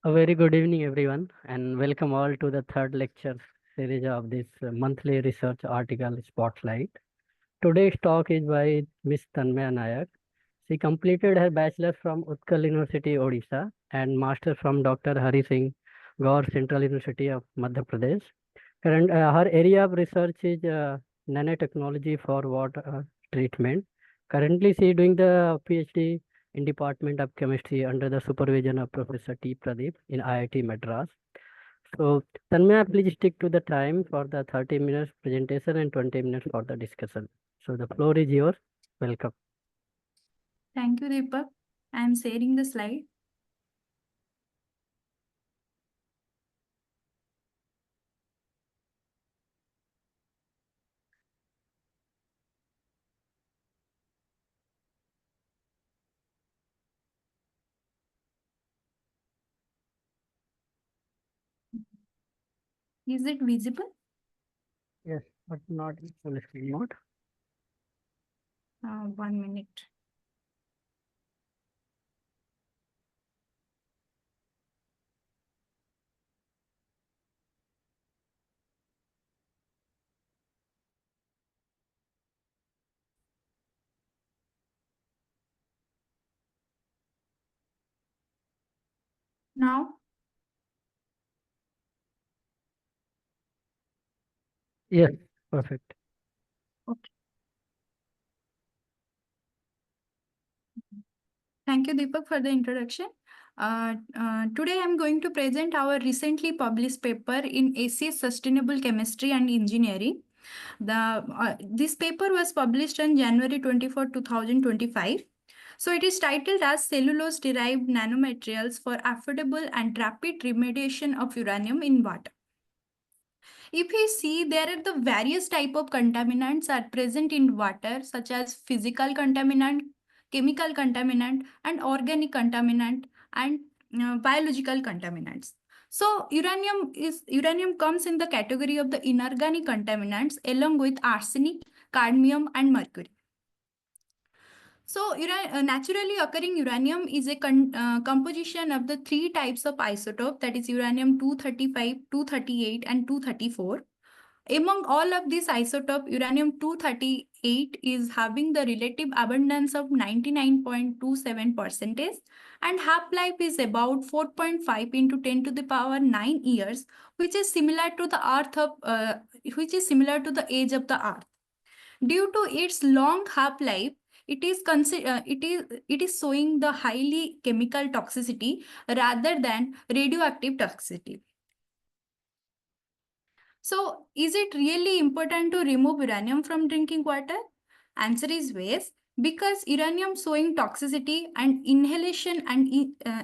A very good evening, everyone, and welcome all to the third lecture series of this monthly research article Spotlight. Today's talk is by Miss Tanmaya Nayak. She completed her bachelor's from Utkal University, Odisha, and master's from Dr. Hari Singh Gaur Central University of Madhya Pradesh. Her area of research is nanotechnology for water treatment. Currently, she is doing the PhD in Department of Chemistry under the supervision of Professor T. Pradeep in IIT Madras. So, Tanmaya, please stick to the time for the 30 minutes presentation and 20 minutes for the discussion. So, the floor is yours. Welcome. Thank you, Deepak. I am sharing the slide. Is it visible? Yes, but not in full screen mode. 1 minute. Now, Yes, perfect. okay. Thank you, Deepak, for the introduction. Today, I'm going to present our recently published paper in ACS Sustainable Chemistry and Engineering. This paper was published on January 24, 2025. So it is titled as Cellulose-Derived Nanomaterials for Affordable and Rapid Remediation of Uranium in Water. If we see, there are the various type of contaminants are present in water, such as physical contaminant, chemical contaminant, and organic contaminant, and biological contaminants. So uranium comes in the category of the inorganic contaminants along with arsenic, cadmium, and mercury. So naturally occurring uranium is a composition of the three types of isotope, that is uranium-235, 238, and 234. Among all of these isotope, uranium-238 is having the relative abundance of 99.27% and half-life is about 4.5 into 10 to the power 9 years, which is similar to the age of the Earth. Due to its long half-life, it is showing the highly chemical toxicity rather than radioactive toxicity. So, is it really important to remove uranium from drinking water? Answer is yes, because uranium showing toxicity and inhalation and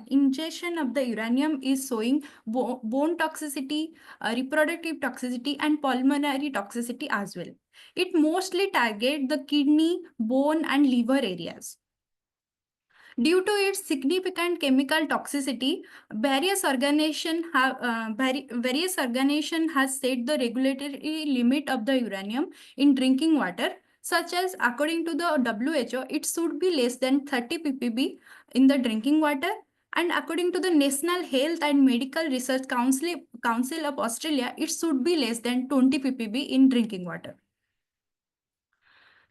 ingestion of the uranium is showing bone toxicity, reproductive toxicity, and pulmonary toxicity as well. It mostly targets the kidney, bone, and liver areas. Due to its significant chemical toxicity, various organizations have set the regulatory limit of the uranium in drinking water, such as according to the WHO, it should be less than 30 ppb in the drinking water, and according to the National Health and Medical Research Council of Australia, it should be less than 20 ppb in drinking water.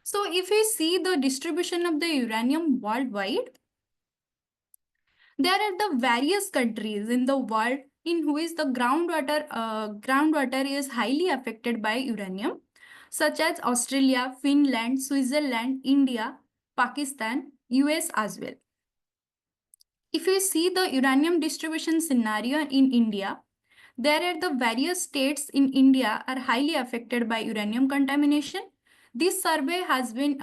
So if we see the distribution of the uranium worldwide, there are the various countries in the world in which the groundwater is highly affected by uranium, such as Australia, Finland, Switzerland, India, Pakistan, US as well. If you see the uranium distribution scenario in India, there are the various states in India are highly affected by uranium contamination. This survey has been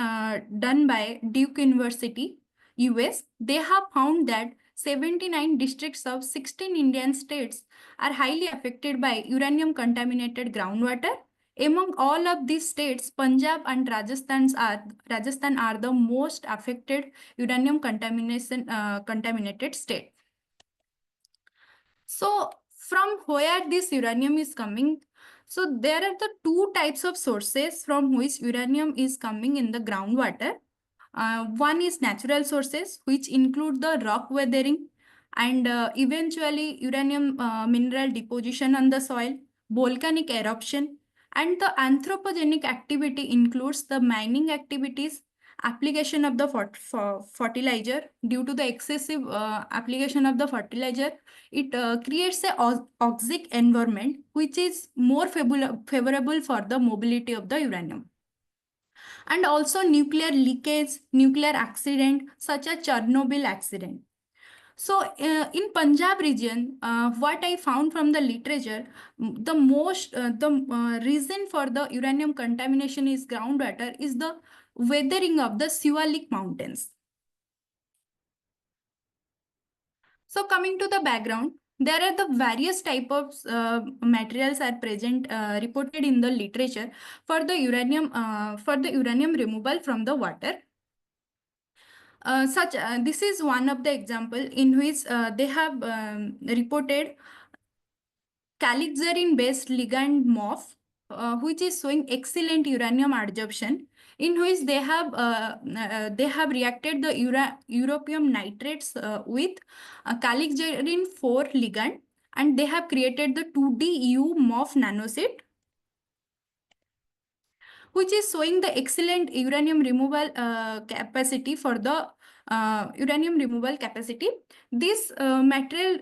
done by Duke University, US. They have found that 79 districts of 16 Indian states are highly affected by uranium contaminated groundwater. Among all of these states, Punjab and Rajasthan are the most affected uranium contaminated state. So from where this uranium is coming? So there are the two types of sources from which uranium is coming in the groundwater. One is natural sources, which include the rock weathering, and eventually uranium mineral deposition on the soil, volcanic eruption, and the anthropogenic activity includes the mining activities, application of the fertilizer. Due to the excessive application of the fertilizer, it creates a oxic environment which is more favorable for the mobility of the uranium. And also nuclear leakage, nuclear accident such as Chernobyl accident. So in Punjab region, what I found from the literature, the reason for the uranium contamination is groundwater is the weathering of the Siwalik mountains. So coming to the background, there are the various type of materials are present reported in the literature for the uranium removal from the water. This is one of the example in which they have reported calixarin based ligand MOF, which is showing excellent uranium adsorption, in which they have reacted the europium nitrates with calixarin 4 ligand, and they have created the 2D EU MOF nanoset, which is showing the excellent uranium removal capacity for the uranium removal capacity. This material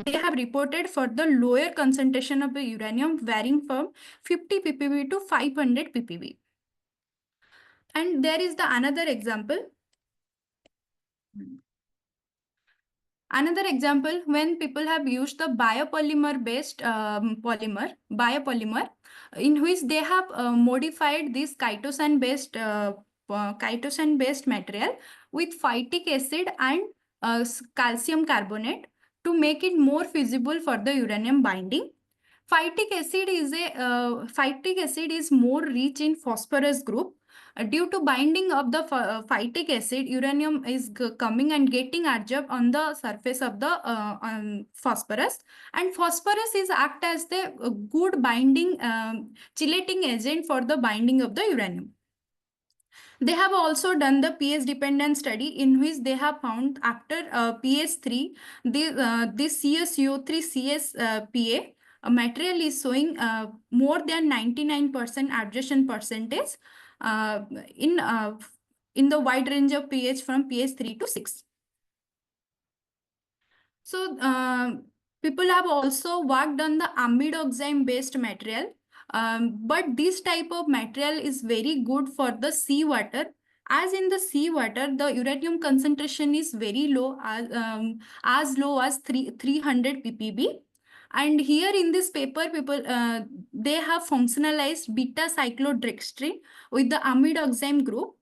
they have reported for the lower concentration of the uranium varying from 50 ppb to 500 ppb. And there is the another example. Another example, when people have used the biopolymer based biopolymer, in which they have modified this chitosan based material with phytic acid and calcium carbonate to make it more feasible for the uranium binding. Phytic acid is more rich in phosphorus group. Due to binding of the phytic acid, uranium is coming and getting adsorbed on the surface of the phosphorus, and phosphorus is act as the good binding chelating agent for the binding of the uranium. They have also done the pH dependent study in which they have found after pH 3, this CSO3 CS PA material is showing more than 99% adsorption percentage uh, in, uh, in the wide range of pH from pH 3 to 6. So people have also worked on the amidoxime based material. But this type of material is very good for the seawater. As in the seawater, the uranium concentration is very low, as low as 300 ppb. And here in this paper, people they have functionalized beta cyclodextrin with the amidoxime group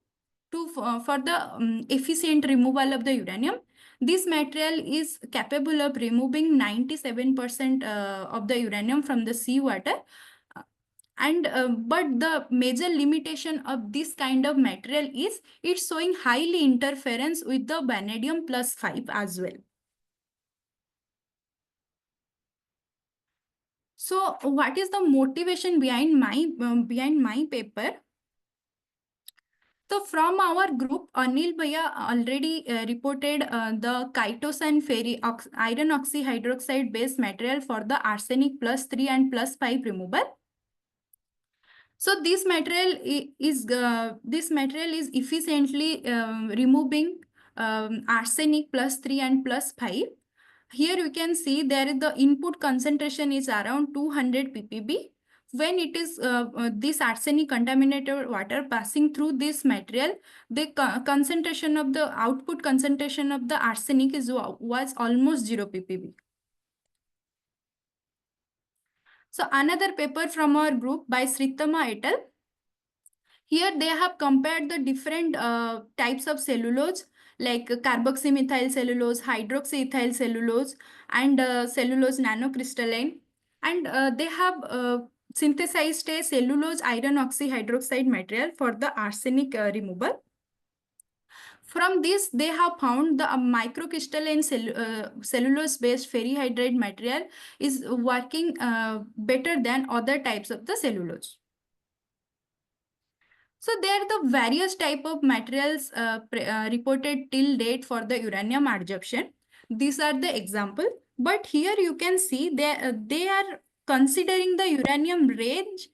to for the efficient removal of the uranium. This material is capable of removing 97% of the uranium from the seawater. But the major limitation of this kind of material is it's showing highly interference with the vanadium plus 5 as well. So what is the motivation behind my paper? So from our group, Anil Bhaiya already reported the chitosan iron oxyhydroxide based material for the arsenic plus 3 and plus 5 removal. So this material is efficiently removing arsenic plus 3 and plus 5. Here you can see there is the input concentration is around 200 ppb. When it is this arsenic contaminated water passing through this material, the concentration of the output concentration of the arsenic was almost 0 ppb. So another paper from our group by Sritama et al. Here they have compared the different types of cellulose like carboxymethyl cellulose, hydroxyethyl cellulose, and cellulose nanocrystalline. And they have synthesized a cellulose iron oxyhydroxide material for the arsenic removal. From this, they have found the microcrystalline cellulose-based ferrihydride material is working better than other types of the cellulose. So there are the various type of materials reported till date for the uranium adsorption. These are the example. But here you can see they are considering the uranium range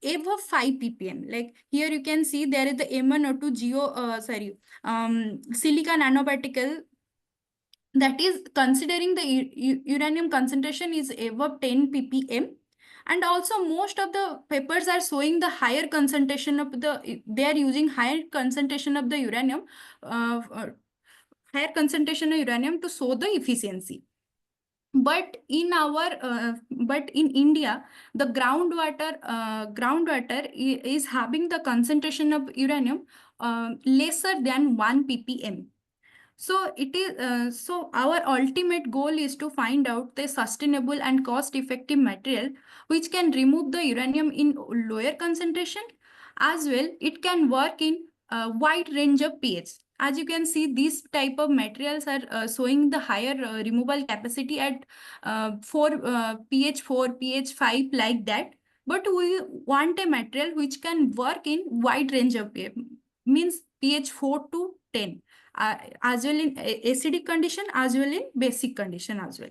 above 5 ppm. Like here you can see there is the M102 silica nanoparticle that is considering the uranium concentration is above 10 ppm. And also most of the papers are showing the higher concentration of they are using higher concentration of the uranium, higher concentration of uranium to show the efficiency. But in India, the groundwater is having the concentration of uranium lesser than 1 ppm. So our ultimate goal is to find out the sustainable and cost-effective material which can remove the uranium in lower concentration. As well, it can work in a wide range of pH. As you can see, these type of materials are showing the higher removal capacity at pH 4, pH 5, like that. But we want a material which can work in wide range of pH, means pH 4 to 10. As well in acidic condition, as well in basic condition as well.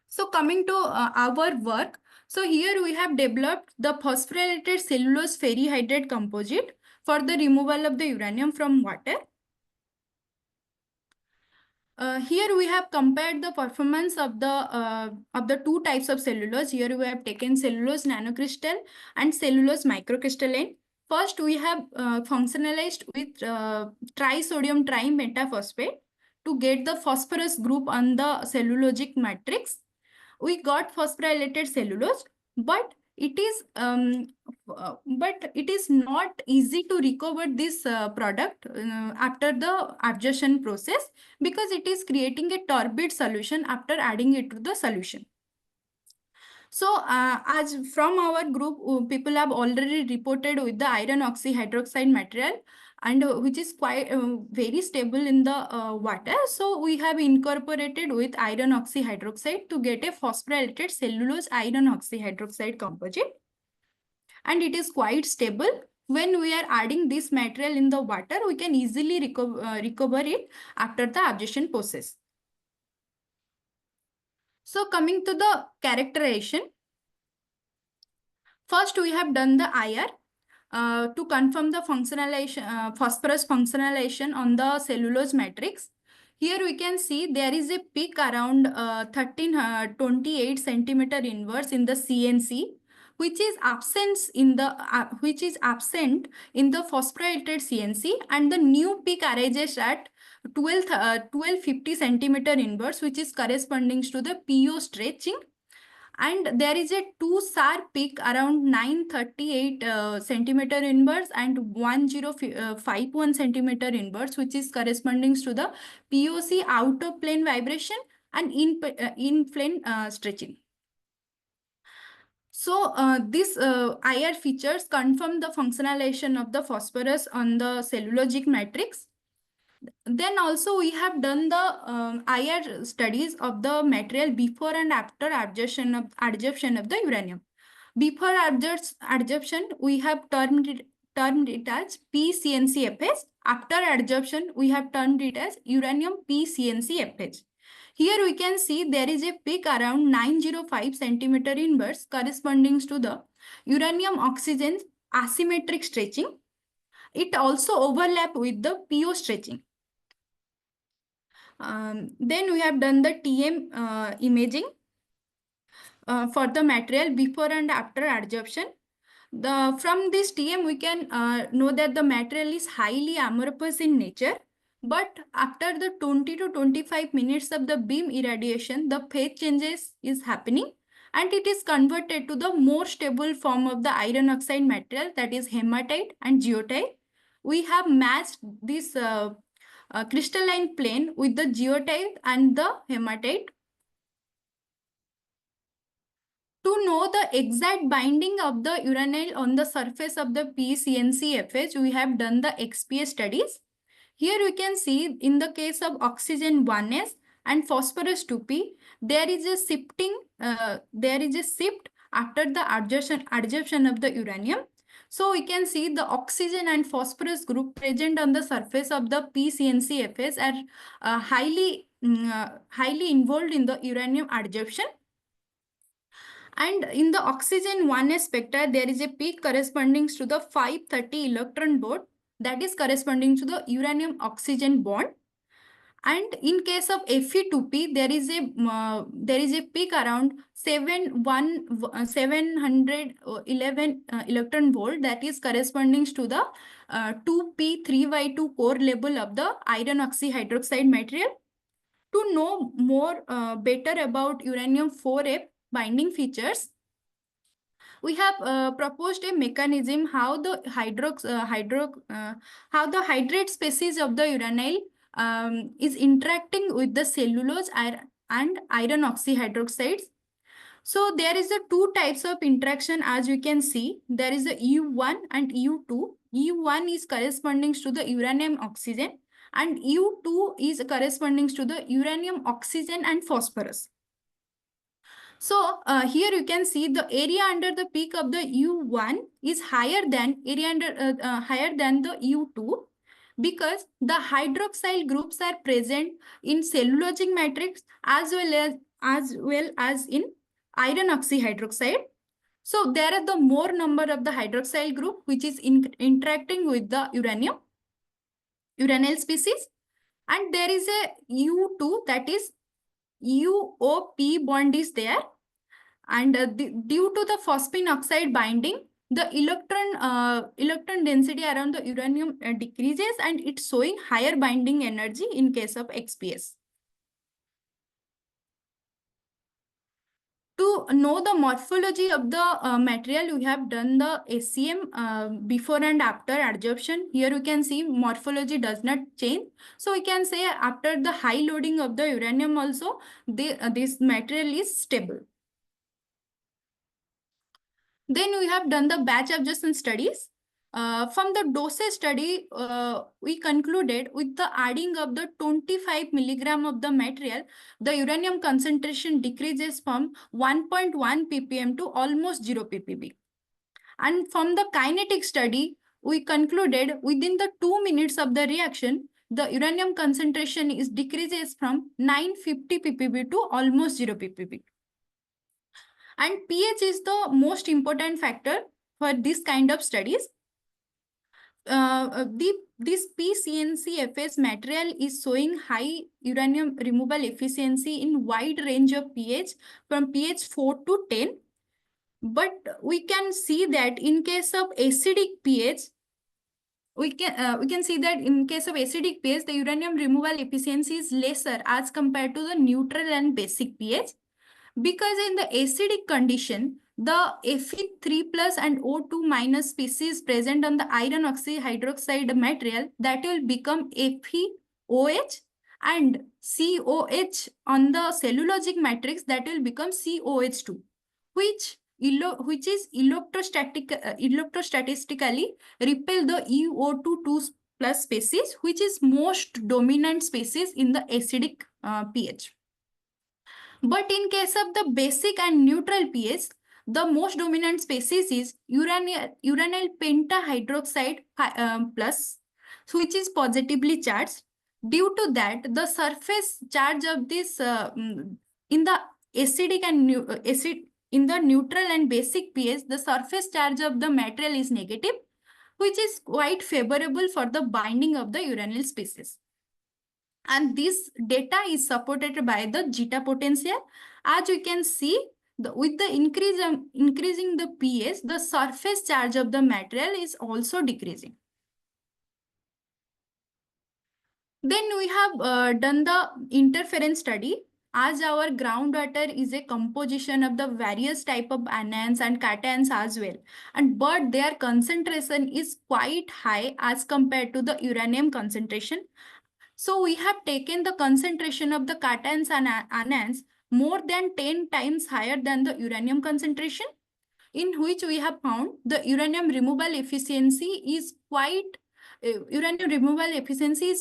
So coming to our work, so here we have developed the phosphorylated cellulose ferrihydrate composite for the removal of the uranium from water. Here we have compared the performance of the two types of cellulose. Here we have taken cellulose nanocrystal and cellulose microcrystalline. First, we have functionalized with trisodium trimetaphosphate to get the phosphorus group on the cellulosic matrix. We got phosphorylated cellulose, but it is not easy to recover this product after the absorption process, because it is creating a turbid solution after adding it to the solution. So as from our group, people have already reported with the iron oxyhydroxide material, and which is quite very stable in the water. So we have incorporated with iron oxyhydroxide to get a phosphorylated cellulose iron oxyhydroxide composite. And it is quite stable. When we are adding this material in the water, we can easily recover it after the absorption process. So coming to the characterization, first we have done the IR to confirm the functionalization, phosphorus functionalization on the cellulose matrix. Here we can see there is a peak around 1328 centimeter inverse in the CNC, which is absent in the phosphorylated CNC, and the new peak arises at 1250 centimeter inverse, which is corresponding to the PO stretching. And there is a two sharp peak around 938 centimeter inverse and 1051 centimeter inverse, which is corresponding to the POC out of plane vibration and in plane stretching. So this IR features confirm the functionalization of the phosphorus on the cellulosic matrix. Then also we have done the IR studies of the material before and after absorption of the uranium. Before absorption, we have termed it as PCNCFH. After absorption, we have termed it as uranium PCNCFH. Here we can see there is a peak around 905 centimeter inverse corresponding to the uranium oxygen asymmetric stretching. It also overlap with the PO stretching. Then we have done the TM imaging for the material before and after adsorption. From this TM, we can know that the material is highly amorphous in nature, but after the 20 to 25 minutes of the beam irradiation, the phase changes is happening, and it is converted to the more stable form of the iron oxide material, that is hematite and geotite. We have matched this crystalline plane with the geotite and the hematite. To know the exact binding of the uranyl on the surface of the PCNCFH, we have done the XPA studies. Here we can see in the case of oxygen 1s and phosphorus 2p, there is a shift after the adsorption of the uranium. So we can see the oxygen and phosphorus group present on the surface of the PCNCFS are highly involved in the uranium adsorption. And in the oxygen 1s spectra, there is a peak corresponding to the 530 electron volt, that is corresponding to the uranium oxygen bond. And in case of Fe2P, there is a peak around 711 electron volt, that is corresponding to the 2p3y2 core level of the iron oxyhydroxide material. To know more better about uranium 4F binding features, we have proposed a mechanism how the hydrate species of the uranyl is interacting with the cellulose and iron oxyhydroxides. So there is a two types of interaction, as you can see. There is a U1 and U2. U1 is corresponding to the uranium oxygen and U2 is corresponding to the uranium oxygen and phosphorus. So here you can see the area under the peak of the U1 is higher than the U2, because the hydroxyl groups are present in cellulosic matrix as well as in iron oxyhydroxide. So there are the more number of the hydroxyl group which is interacting with the uranyl species, and there is a U2, that is UOP bond is there, and due to the phosphine oxide binding, the electron density around the uranium decreases, and it's showing higher binding energy in case of XPS. To know the morphology of the material, we have done the SCM before and after adsorption. Here you can see morphology does not change. So we can say after the high loading of the uranium also, this material is stable. Then we have done the batch absorption studies. From the dosage study, we concluded with the adding of the 25 milligram of the material, the uranium concentration decreases from 1.1 ppm to almost 0 ppb. And from the kinetic study, we concluded within the 2 minutes of the reaction, the uranium concentration is decreases from 950 ppb to almost 0 ppb. And pH is the most important factor for this kind of studies. This PCNCFS material is showing high uranium removal efficiency in wide range of pH from pH 4 to 10. But we can see that in case of acidic pH, we can see that in case of acidic pH, the uranium removal efficiency is lesser as compared to the neutral and basic pH. Because in the acidic condition, the Fe3 plus and O2 minus species present on the iron oxyhydroxide material, that will become FeOH, and COH on the cellulosic matrix, that will become COH2, which is electrostatistically repel the UO2 plus species, which is most dominant species in the acidic pH. But in case of the basic and neutral pH, the most dominant species is uranyl pentahydroxide plus, which is positively charged. Due to that, the surface charge of this in the acidic and in the neutral and basic pH, the surface charge of the material is negative, which is quite favorable for the binding of the uranyl species. And this data is supported by the zeta potential. As you can see, with the increasing the pH, the surface charge of the material is also decreasing. Then we have done the interference study. As our groundwater is a composition of the various type of anions and cations as well, but their concentration is quite high as compared to the uranium concentration. So we have taken the concentration of the cations and anions more than 10 times higher than the uranium concentration, in which we have found the uranium removal efficiency is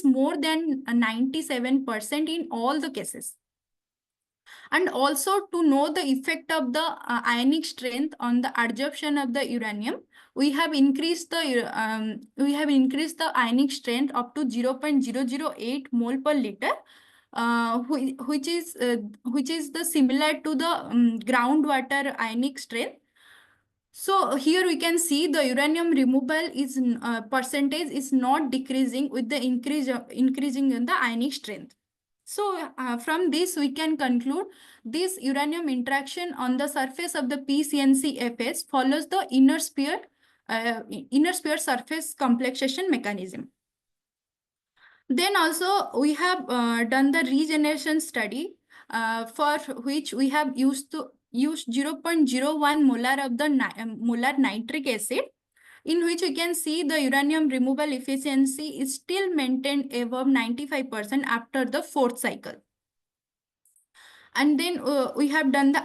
more than 97% in all the cases. And also to know the effect of the ionic strength on the adsorption of the uranium, we have increased the ionic strength up to 0.008 mole per liter, which is the similar to the groundwater ionic strength. So here we can see the uranium removal is percentage is not decreasing with the increasing in the ionic strength. So from this we can conclude this uranium interaction on the surface of the PCNCFH follows the inner sphere surface complexation mechanism. Then also we have done the regeneration study for which we have used 0.01 molar of the molar nitric acid, in which we can see the uranium removal efficiency is still maintained above 95% after the fourth cycle. And then we have done the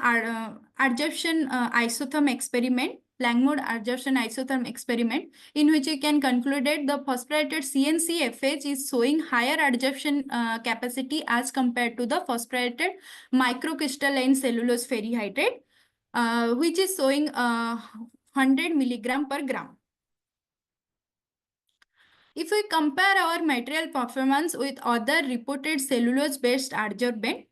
adsorption isotherm experiment, Planck mode adsorption isotherm experiment, in which we can conclude that the phosphorylated CNCFH is showing higher adsorption capacity as compared to the phosphorylated microcrystalline cellulose ferrihydrate, which is showing 100 milligram per gram. If we compare our material performance with other reported cellulose-based adsorbent,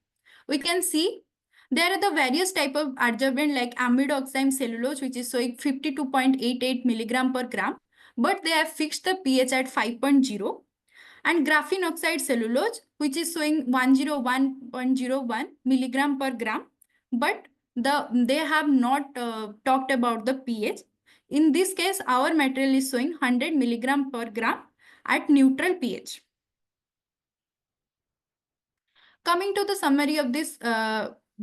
we can see there are the various type of adsorbent like amide oxime cellulose, which is showing 52.88 milligram per gram, but they have fixed the pH at 5.0, and graphene oxide cellulose, which is showing 101.01 milligram per gram, but they have not talked about the pH. In this case, our material is showing 100 milligram per gram at neutral pH. Coming to the summary of this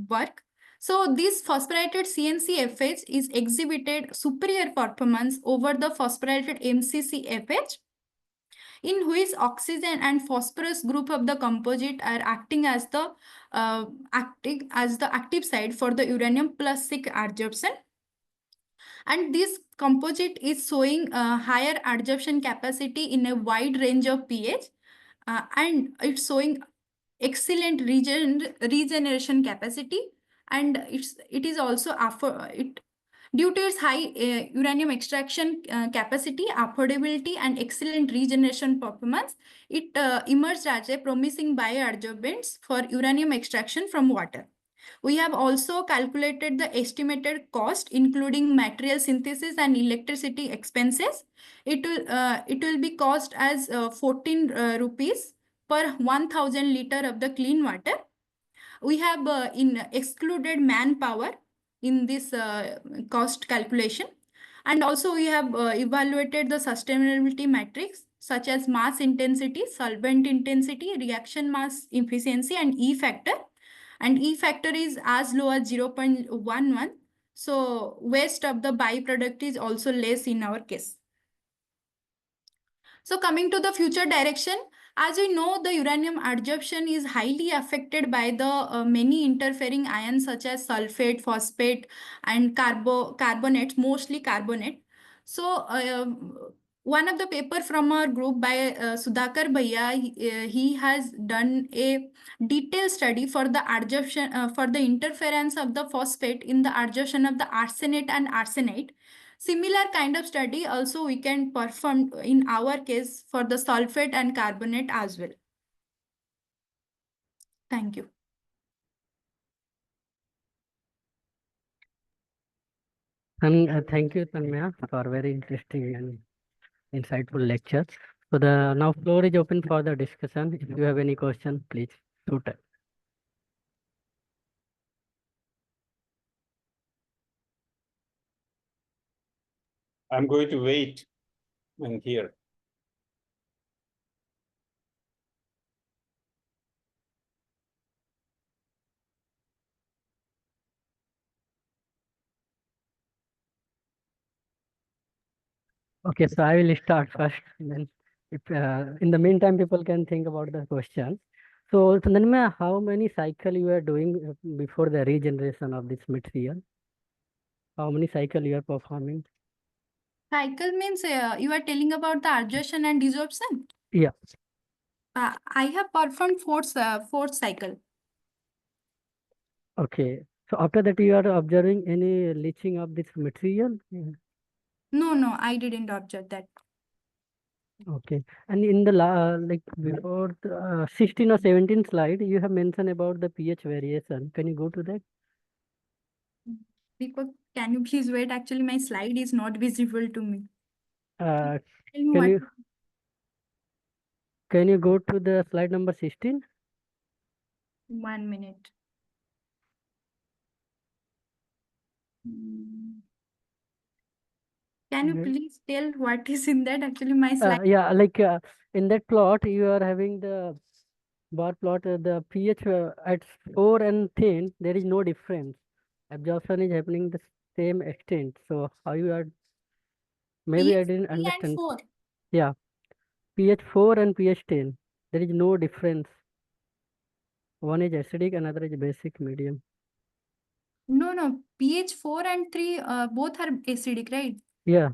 work, so this phosphorylated CNCFH is exhibited superior performance over the phosphorylated MCCFH, in which oxygen and phosphorus group of the composite are acting as the active site for the uranium plus 6 adsorption. And this composite is showing higher adsorption capacity in a wide range of pH, and it's showing excellent regeneration capacity, and it is also due to its high uranium extraction capacity, affordability, and excellent regeneration performance, it emerged as a promising bioadsorbent for uranium extraction from water. We have also calculated the estimated cost, including material synthesis and electricity expenses. It will be cost as 14 rupees per 1000 liter of the clean water. We have excluded manpower in this cost calculation. And also we have evaluated the sustainability metrics such as mass intensity, solvent intensity, reaction mass efficiency, and E factor. And E factor is as low as 0.11. So waste of the byproduct is also less in our case. So coming to the future direction, as we know, the uranium adsorption is highly affected by the many interfering ions such as sulfate, phosphate, and carbonates, mostly carbonate. So one of the paper from our group by Sudhakar Bhaiya, he has done a detailed study for the adsorption, for the interference of the phosphate in the adsorption of the arsenate and arsenite. Similar kind of study also we can perform in our case for the sulfate and carbonate as well. Thank you. And thank you, Tanmaya, for very interesting and insightful lecture. So the now floor is open for the discussion. If you have any question, please shoot it. I'm going to wait and hear. Okay, so I will start first. Then, if in the meantime people can think about the question. So Tanmaya, how many cycle you are doing before the regeneration of this material? How many cycle you are performing? Cycle means you are telling about the adsorption and desorption? Yeah. I have performed fourth cycle. Okay. So after that, you are observing any leaching of this material? No, I didn't observe that. Okay. And in the like before the, 16 or 17 slide, you have mentioned about the pH variation. Can you go to that? Because can you please wait? Actually, my slide is not visible to me. Uh, Tell me can what. you go to the slide number 16? 1 minute. Hmm. Can you please tell what is in that? Actually, my slide. Yeah, like in that plot, you are having the bar plot, the pH at 4 and 10, there is no difference. Absorption is happening the same extent. So how you are, maybe I pH didn't 3 and understand. 4. Yeah, pH 4 and pH 10, there is no difference. One is acidic, another is basic medium. No. pH 4 and 3 both are acidic, right? Yeah.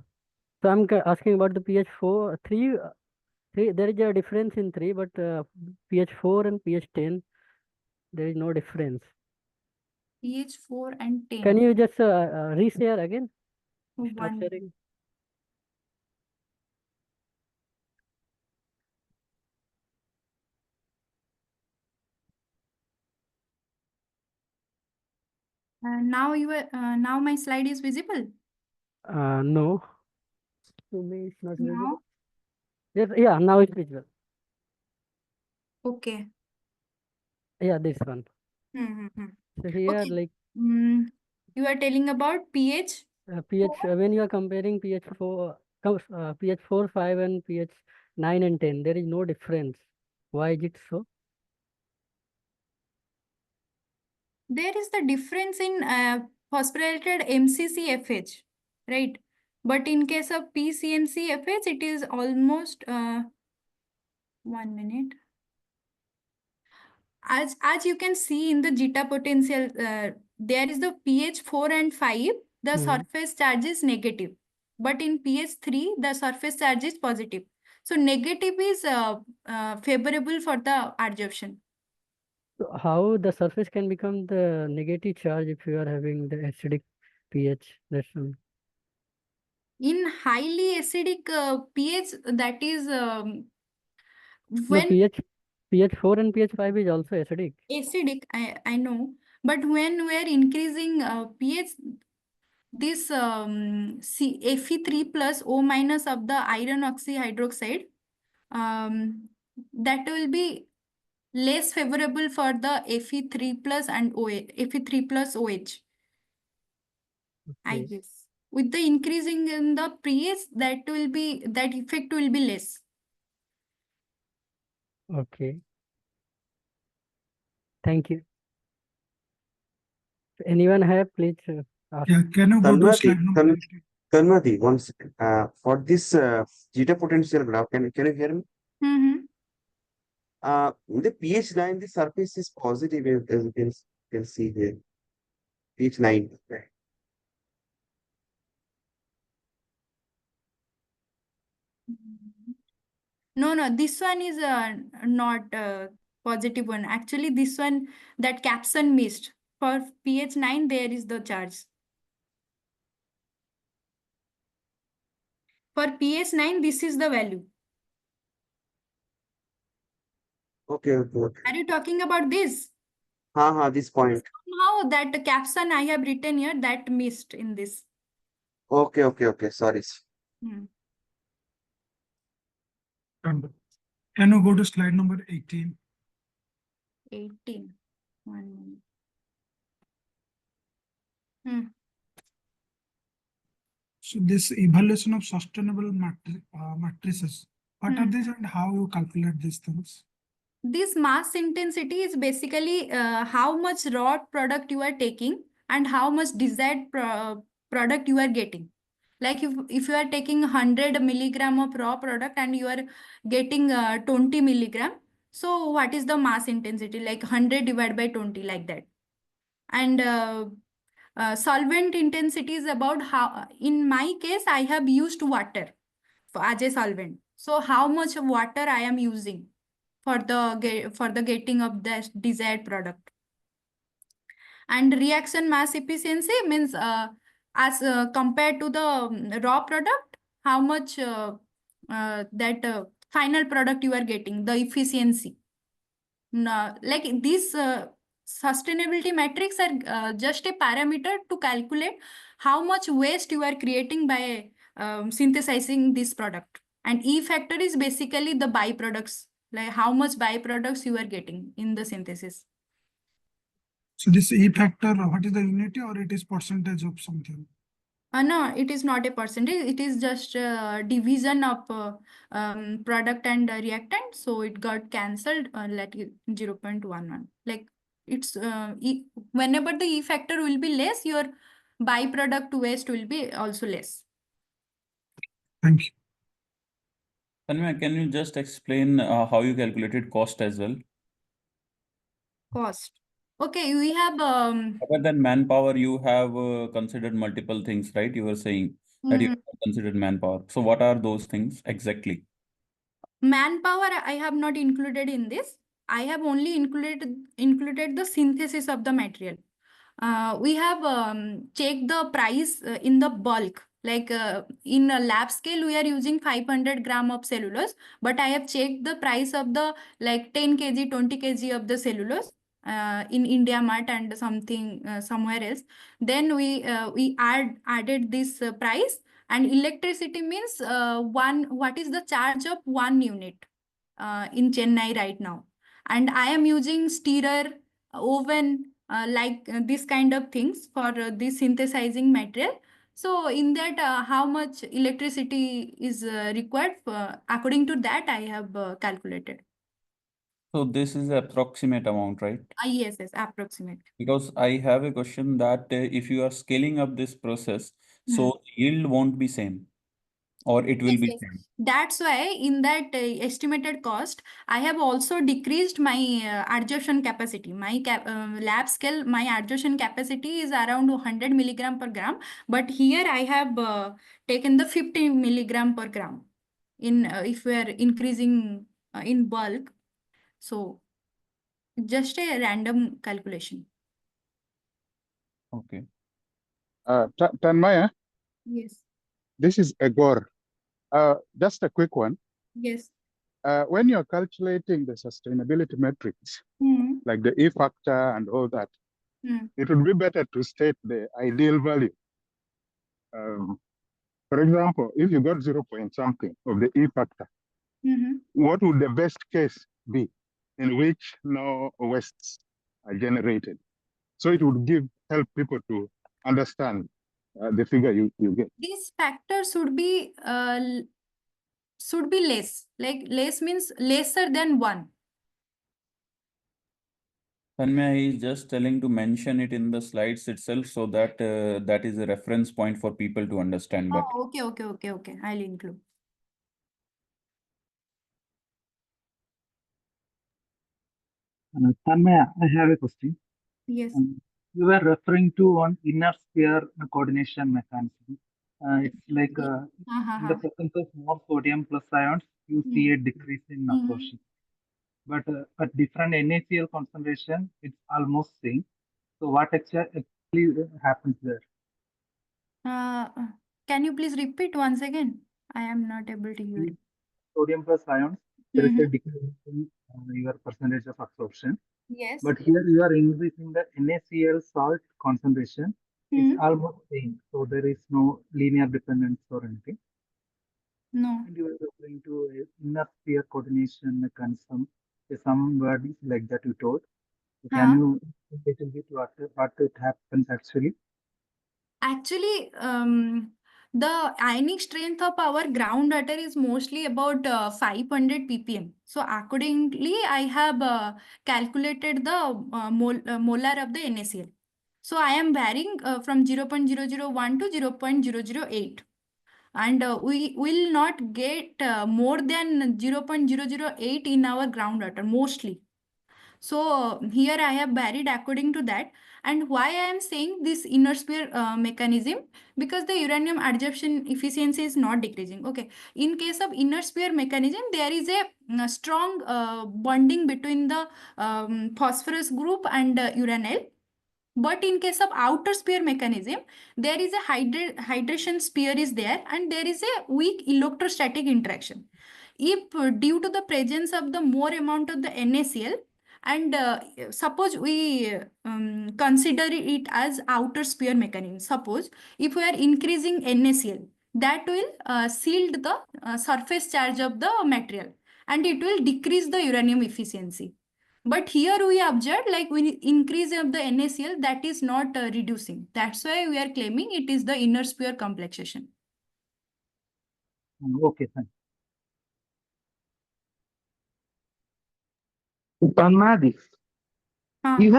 So I'm asking about the pH 4, 3, 3. There is a difference in 3, but pH 4 and pH 10, there is no difference. pH 4 and 10. Can you just reshare again? Stop 1. sharing. Now my slide is visible. No. To me, it's not visible. Now, Yes, yeah, now it's visible. okay. Yeah, this one. Hmm. So here, Okay. like You are telling about pH. pH, when you are comparing pH 4, pH 4, 5 and pH 9 and 10, there is no difference. Why is it so? There is the difference in phosphorylated MCCFH, right? But in case of PCMCFH, it is almost 1 minute. As you can see in the Zeta potential, there is the pH 4 and 5, the surface charge is negative. But in pH 3, the surface charge is positive. So negative is favorable for the adsorption. So how the surface can become the negative charge if you are having the acidic pH? That's In highly acidic pH, that is no, when pH 4 and pH 5 is also acidic. acidic, I know, but when we are increasing pH, this Fe3 plus O minus of the iron oxyhydroxide, that will be less favorable for the Fe3 plus and OH, Fe3 plus OH, I Okay. guess. With the increasing in the pH, that effect will be less. Okay. Thank you. Anyone have, please ask. Yeah, can you go to slide number 18? Tanmadi, one second. For this zeta potential graph, can you hear me? The pH 9, the surface is positive as you can see here. pH 9. No, this one is not positive one. Actually, this one, that caption missed. For pH 9, there is the charge. For pH 9, this is the value. Okay. Are you talking about this? This point. Somehow that caption I have written here, that missed in this. Okay. Sorry. Can you go to slide number 18? 18. 1 minute. So this evaluation of sustainable matrices, what are these and how you calculate these things? This mass intensity is basically how much raw product you are taking and how much desired product you are getting. Like if you are taking 100 milligram of raw product and you are getting 20 milligram, so what is the mass intensity? Like 100 divided by 20, like that. And solvent intensity is about how, in my case, I have used water as a solvent. So how much water I am using for the getting of the desired product. And reaction mass efficiency means as compared to the raw product, how much that final product you are getting, the efficiency. Like these sustainability metrics are just a parameter to calculate how much waste you are creating by synthesizing this product. And E factor is basically the byproducts, like how much byproducts you are getting in the synthesis. So this E factor, what is the unity or it is percentage of something? No, it is not a percentage. It is just division of product and reactant. So it got cancelled like 0.11. Like it's whenever the E factor will be less, your byproduct waste will be also less. Thank you. Tanmaya, can you just explain how you calculated cost as well? Cost. Okay, we have Other than manpower, you have considered multiple things, right? You were saying that you have considered manpower. So what are those things exactly? manpower I have not included in this. I have only included the synthesis of the material. We have checked the price in the bulk. Like in a lab scale, we are using 500 gram of cellulose, but I have checked the price of the like 10 kg, 20 kg of the cellulose in India Mart and something somewhere else. Then we added this price, and electricity means what is the charge of 1 unit in Chennai right now. And I am using stirrer, oven, this kind of things for this synthesizing material. So in that, how much electricity is required, according to that, I have calculated. So this is approximate amount, right? Yes, approximate. Because I have a question that if you are scaling up this process, so yield won't be same, or it will Yes, be yes. same. That's why in that estimated cost, I have also decreased my adsorption capacity. My lab scale, my adsorption capacity is around 100 milligram per gram. But here I have taken the 50 milligram per gram in if we are increasing in bulk. So just a random calculation. Okay. Tanmaya, Yes. this is Egor. Just a quick one. Yes. When you're calculating the sustainability metrics, like the E factor and all that, it would be better to state the ideal value. For example, if you got 0 point something of the E factor, what would the best case be in which no wastes are generated? So it would help people to understand the figure you get. These factors should be less. Like less means lesser than 1. Tanmaya is just telling to mention it in the slides itself so that that is a reference point for people to understand better. Oh, okay. I'll include. Tanmaya, I have a question. Yes. You were referring to one inner sphere coordination mechanism. It's like in the presence of more sodium plus ions, you see a decrease in absorption. But at different NaCl concentration, it's almost same. So what actually happens there? Can you please repeat once again? I am not able to hear you. Sodium plus ions, there is a decrease in your percentage of absorption. Yes. But here you are increasing the NaCl salt concentration. It's almost same. So there is no linear dependence or anything. No. And you are referring to a inner sphere coordination mechanism. Some word is like that you told. So can you little bit what it happens actually? Actually, the ionic strength of our groundwater is mostly about 500 ppm. So accordingly, I have calculated the molar of the NaCl. So I am varying from 0.001 to 0.008. And we will not get more than 0.008 in our groundwater mostly. So here I have varied according to that. And why I am saying this inner sphere mechanism, because the uranium adsorption efficiency is not decreasing. Okay, in case of inner sphere mechanism, there is a strong bonding between the phosphorus group and uranyl. But in case of outer sphere mechanism, there is a hydration sphere is there, and there is a weak electrostatic interaction. If due to the presence of the more amount of the NaCl, and suppose we consider it as outer sphere mechanism. Suppose if we are increasing NaCl, that will shield the surface charge of the material, and it will decrease the uranium efficiency. But here we observed, like, we increase of the NaCl, that is not reducing. That's why we are claiming it is the inner sphere complexation. Okay, fine. Tanmaya, you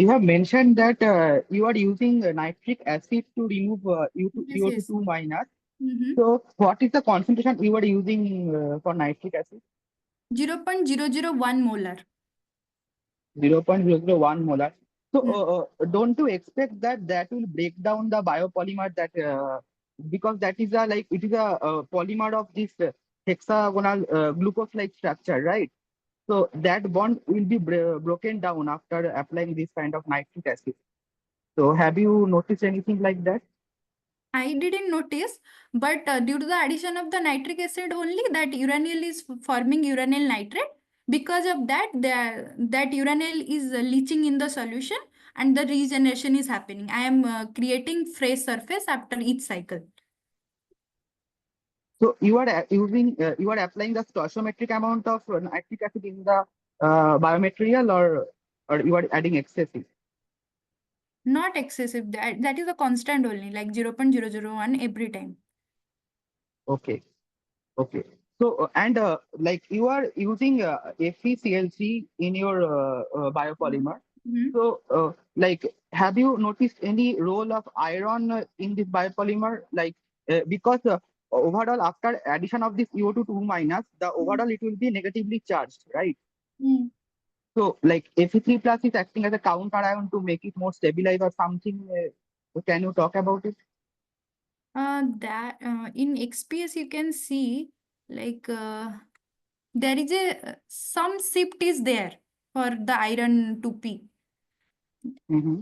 have mentioned that you are using nitric acid to remove Yes. CO2 minus. Mm-hmm. So what is the concentration you are using for nitric acid? 0.001 molar. 0.001 molar. So don't you expect that will break down the biopolymer that because that is a like it is a polymer of this hexagonal glucose-like structure, right? So that bond will be broken down after applying this kind of nitric acid. So have you noticed anything like that? I didn't notice, but due to the addition of the nitric acid only, that uranyl is forming uranyl nitrate. Because of that, that uranyl is leaching in the solution, and the regeneration is happening. I am creating fresh surface after each cycle. So you are you are applying the stoichiometric amount of nitric acid in the biomaterial, or you are adding excessive? Not excessive. That is a constant only, like 0.001 every time. Okay. Okay. So and like you are using FeCl3 in your biopolymer. Mm-hmm. So like have you noticed any role of iron in this biopolymer? Like because overall after addition of this CO2 minus, the overall it will be negatively charged, right? Mm. So like Fe3 plus is acting as a counter ion to make it more stabilized or something. Can you talk about it? That in XPS you can see, like, there is a some shift is there for the iron to P. Mm-hmm.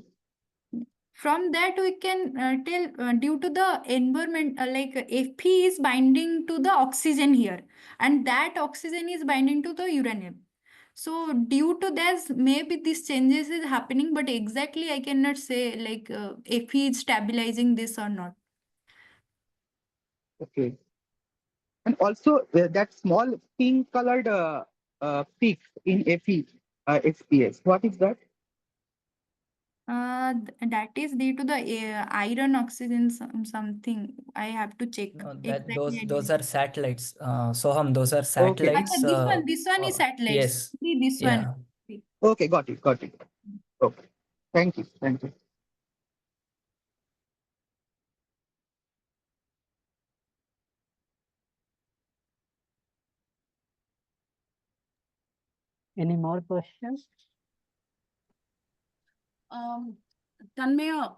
From that we can tell due to the environment, like Fe is binding to the oxygen here, and that oxygen is binding to the uranium. So due to this, maybe these changes is happening, but exactly I cannot say like Fe is stabilizing this or not. Okay. And also that small pink colored peak in Fe XPS. What is that? That is due to the iron oxygen something. I have to check That exactly. those are satellites. Soham, those are Okay. satellites. This one is satellites. Yes. See this Yeah. one. Okay, got it, got it. Okay. Thank you. Thank you. Any more questions? Tanmaya,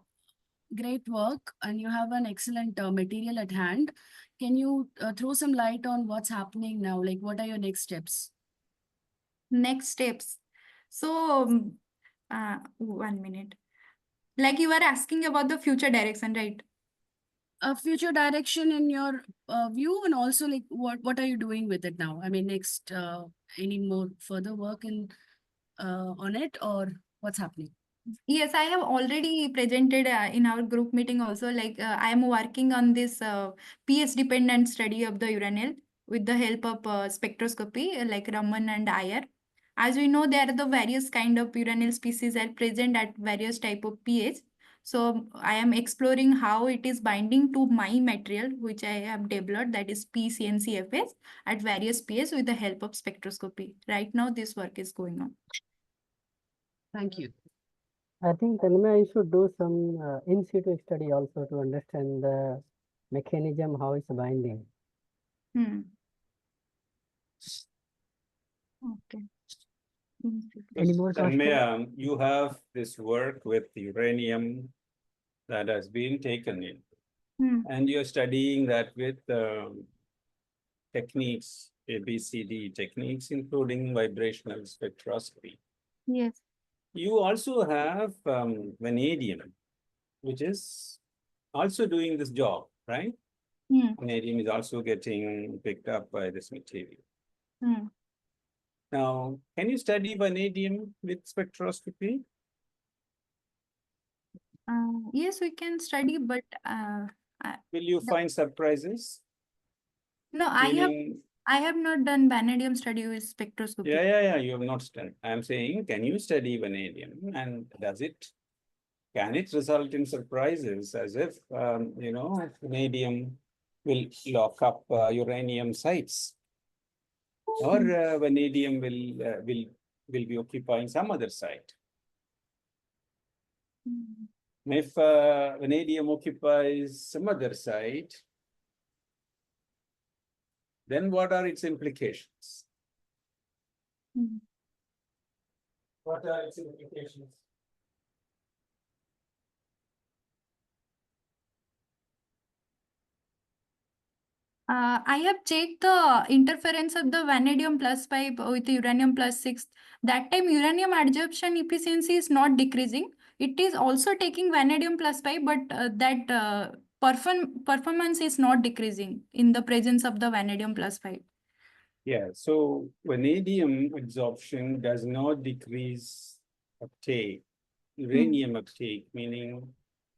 great work, and you have an excellent material at hand. Can you throw some light on what's happening now? Like, what are your next steps? Next steps. So, 1 minute. Like you were asking about the future direction, right? A future direction in your view, and also like what are you doing with it now? I mean, next any more further work in on it, or what's happening? Yes, I have already presented in our group meeting also. Like I am working on this pH dependent study of the uranyl with the help of spectroscopy, like Raman and Iyer. As we know, there are the various kind of uranyl species are present at various type of pH. So I am exploring how it is binding to my material, which I have developed, that is PCNCFS, at various pH with the help of spectroscopy. Right now, this work is going on. Thank you. I think Tanmaya, you should do some in situ study also to understand the mechanism, how it's binding. Okay. Any more questions? Tanmaya, you have this work with uranium that has been taken in, and you're studying that with techniques, ABCD techniques, including vibrational spectroscopy. Yes. You also have vanadium, which is also doing this job, right? Vanadium is also getting picked up by this material. Now, can you study vanadium with spectroscopy? Yes, we can study, but Will you find surprises? no, Meaning, I have not done vanadium study with spectroscopy. yeah, you have not studied. I'm saying, can you study vanadium, and can it result in surprises, as if vanadium will lock up uranium sites, or vanadium will be occupying some other site? If vanadium occupies some other site, then what are its implications? What are its implications? I have checked the interference of the vanadium plus 5 with uranium plus 6. That time uranium adsorption efficiency is not decreasing. It is also taking vanadium plus 5, but that performance is not decreasing in the presence of the vanadium plus 5. Yeah, so vanadium absorption does not decrease uptake, uranium uptake, meaning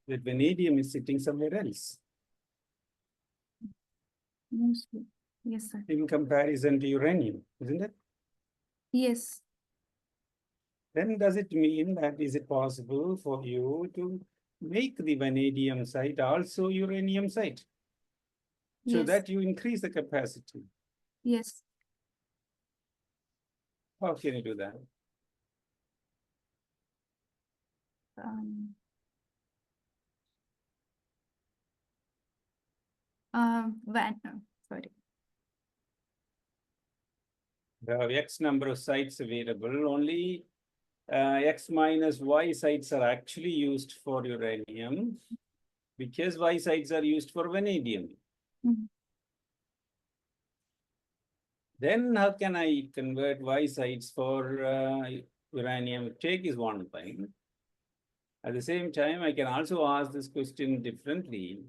that vanadium is sitting somewhere else. Yes, sir. In comparison to uranium, isn't it? Yes. Then does it mean that is it possible for you to make the vanadium site also uranium site? So Yes. that you increase the capacity. Yes. How can you do that? Sorry. There are X number of sites available. Only X minus Y sites are actually used for uranium, because Y sites are used for vanadium. Then how can I convert Y sites for uranium uptake is one thing. At the same time, I can also ask this question differently,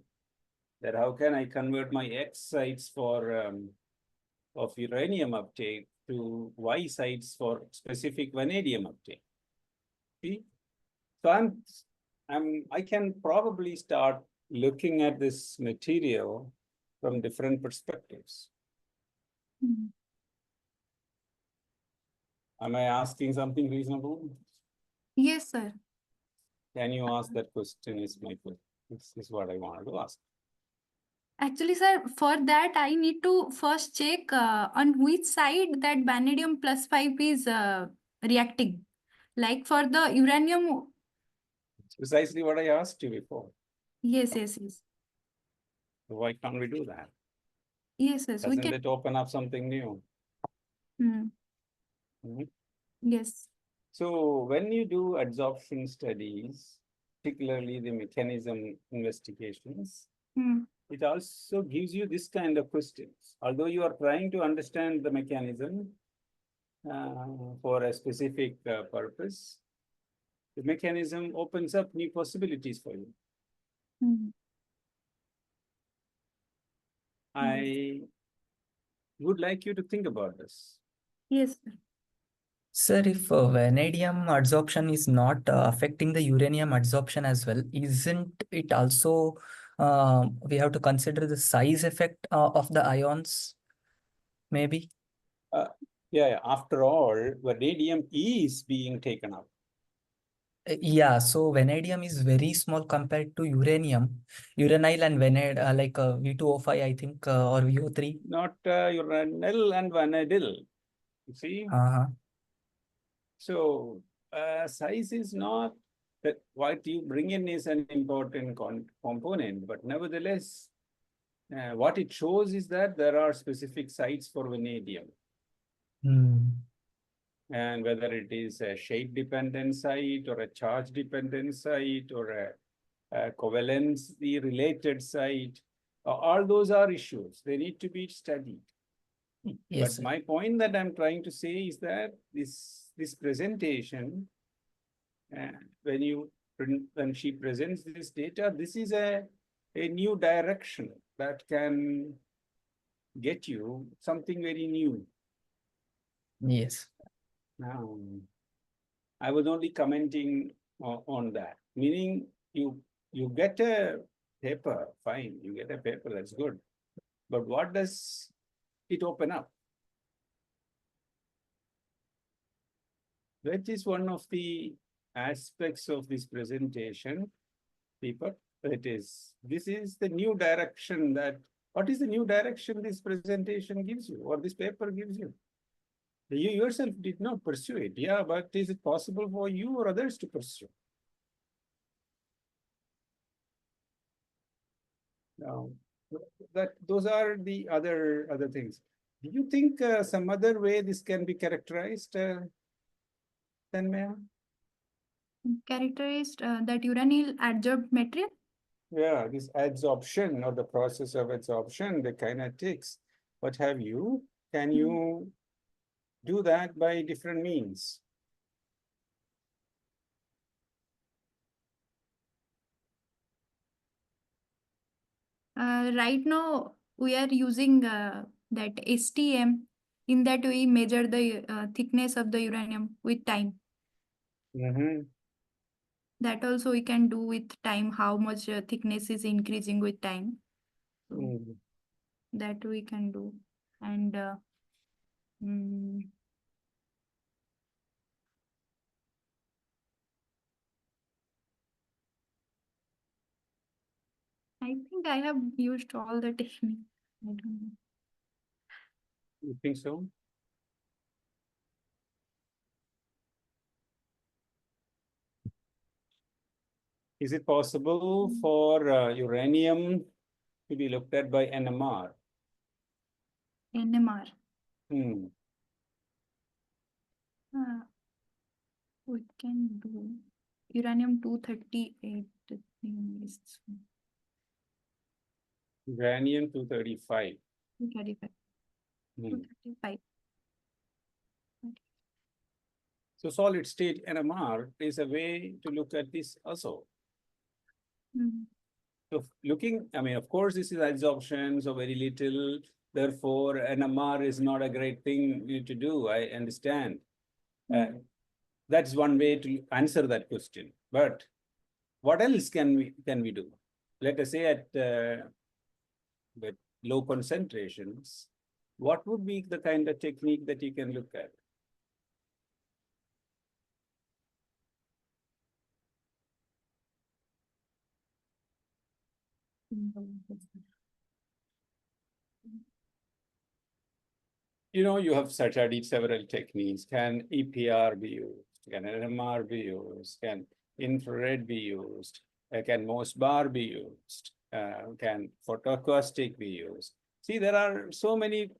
that how can I convert my X sites of uranium uptake to Y sites for specific vanadium uptake? See? So I can probably start looking at this material from different perspectives. Am I asking something reasonable? Yes, sir. Can you ask that question? This is what I wanted to ask. Actually, sir, for that, I need to first check on which side that vanadium plus 5 is reacting. Like for the uranium. It's precisely what I asked you before. Yes. So why can't we do that? Yes, we Doesn't can. it open up something new? Yes. So when you do adsorption studies, particularly the mechanism investigations, it also gives you this kind of questions. Although you are trying to understand the mechanism for a specific purpose, the mechanism opens up new possibilities for you. I would like you to think about this. Yes. Sir, if vanadium adsorption is not affecting the uranium adsorption as well, isn't it also we have to consider the size effect of the ions, maybe? Yeah, after all, vanadium is being taken up. Yeah, so vanadium is very small compared to uranium, uranyl and vanadium, like V2O5, I think, or VO3. Not uranyl and vanadium, you see? So size is not that what you bring in is an important component, but nevertheless, what it shows is that there are specific sites for vanadium. And whether it is a shape-dependent site or a charge-dependent site or a covalently related site, all those are issues. They need to be studied. Yes, but my point that I'm trying to say is that this presentation when she presents this data, this is a new direction that can get you something very new. Yes. I was only commenting on that, meaning you get a paper, fine, you get a paper, that's good. But what does it open up? That is one of the aspects of this presentation, people. This is the new direction that, what is the new direction this presentation gives you, or this paper gives you? You yourself did not pursue it, yeah, but is it possible for you or others to pursue? Now, those are the other things. Do you think some other way this can be characterized, Tanmaya? Characterized that uranyl adsorbed material? Yeah, this adsorption or the process of adsorption, the kinetics, what have you, can you do that by different means? Right now, we are using that STM. In that, we measure the thickness of the uranium with time. That also we can do with time, how much thickness is increasing with time. So that we can do. And I think I have used all the technique. I don't know. You think so? Is it possible for uranium to be looked at by NMR? NMR. We can do uranium-238. Uranium-235. 235. 235. So solid state NMR is a way to look at this also. So looking, I mean, of course, this is adsorption, so very little. Therefore, NMR is not a great thing to do. I understand. That's one way to answer that question. But what else can we do? Let us say at low concentrations, what would be the kind of technique that you can look at? You have studied several techniques. Can EPR be used? Can NMR be used? Can infrared be used? Can MOS-bar be used? Can photoacoustic be used? See, there are so many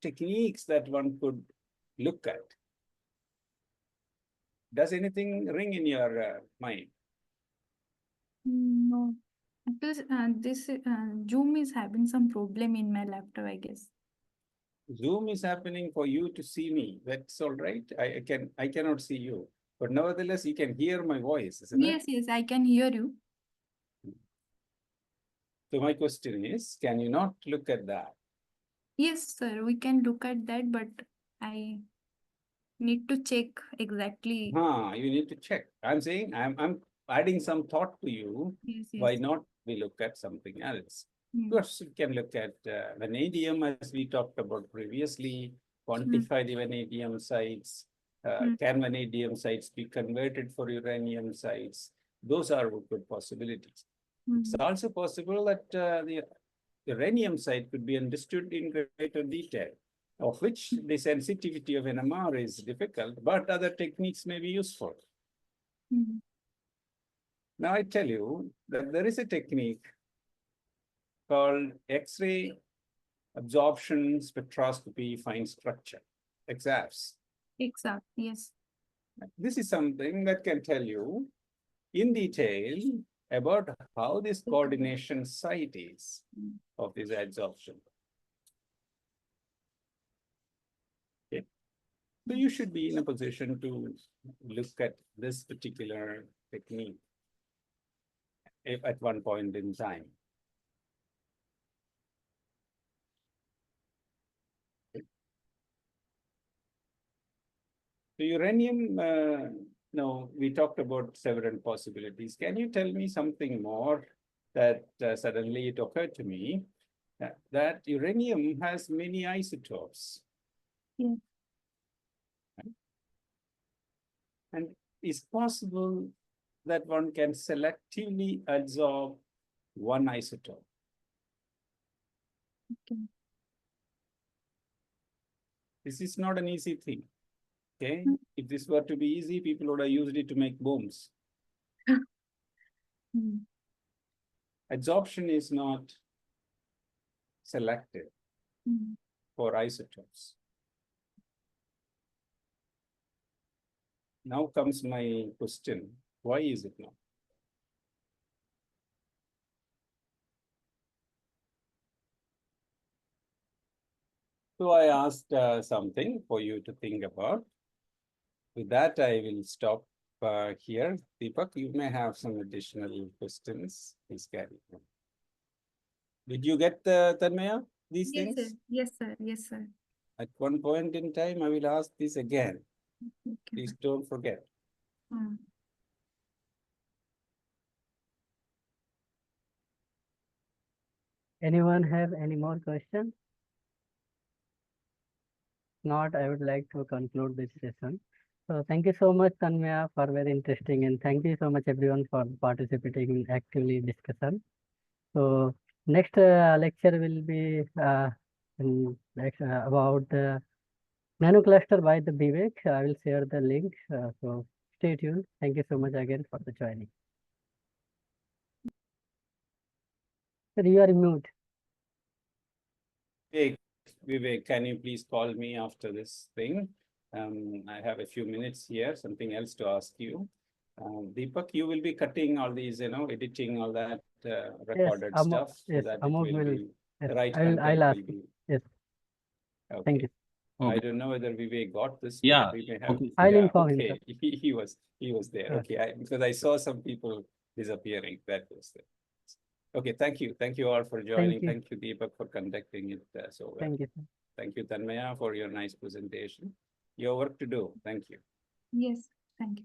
techniques that one could look at. Does anything ring in your mind? No. This Zoom is having some problem in my laptop, I guess. Zoom is happening for you to see me. That's all right. I cannot see you, but nevertheless, you can hear my voice, isn't it? Yes, I can hear you. So my question is, can you not look at that? Yes, sir, we can look at that, but I need to check exactly. You need to check. I'm saying I'm adding some thought to you. Yes. Why not we look at something else? Of course, we can look at vanadium, as we talked about previously, quantify the vanadium sites. Can vanadium sites be converted for uranium sites? Those are good possibilities. It's also possible that the uranium site could be understood in greater detail, of which the sensitivity of NMR is difficult, but other techniques may be useful. Now I tell you that there is a technique called X-ray absorption spectroscopy fine structure, XAFS. XAFS, yes. This is something that can tell you in detail about how this coordination site is of this adsorption. Okay. So you should be in a position to look at this particular technique at one point in time. So uranium, no, we talked about several possibilities. Can you tell me something more that suddenly it occurred to me that uranium has many isotopes? Yeah. And it's possible that one can selectively absorb one isotope. Okay. This is not an easy thing. Okay, if this were to be easy, people would have used it to make bombs. Adsorption is not selected for isotopes. Now comes my question, why is it not? So I asked something for you to think about. With that, I will stop here. Deepak, you may have some additional questions. Please carry on. Did you get Tanmaya, these Yes, things? sir. Yes, sir. Yes, sir. At one point in time, I will ask this again. Okay. Please don't forget. Anyone have any more questions? Not, I would like to conclude this session. So thank you so much, Tanmaya, for very interesting, and thank you so much everyone for participating in actively discussion. So next lecture will be about the nanocluster by the Vivek. I will share the link. So stay tuned. Thank you so much again for the joining. Sir, you are mute. Vivek, can you please call me after this thing? I have a few minutes here, something else to ask you. Deepak, you will be cutting all these, editing all that recorded stuff. Yes, so that Amol it will will. be Yes, the right I'll content ask will be. Yes. Okay. Thank you. I don't know whether Vivek got this. But Yeah, we may have. okay. I'll Yeah, inform him, okay. sir. He was there. Yeah. Okay, because I saw some people disappearing. That was there. Okay, thank you. Thank you all for joining. you. Thank you, Deepak, for conducting it so well. Thank you, sir. Thank you, Tanmaya, for your nice presentation. Your work to do. Thank you. Yes. Thank you.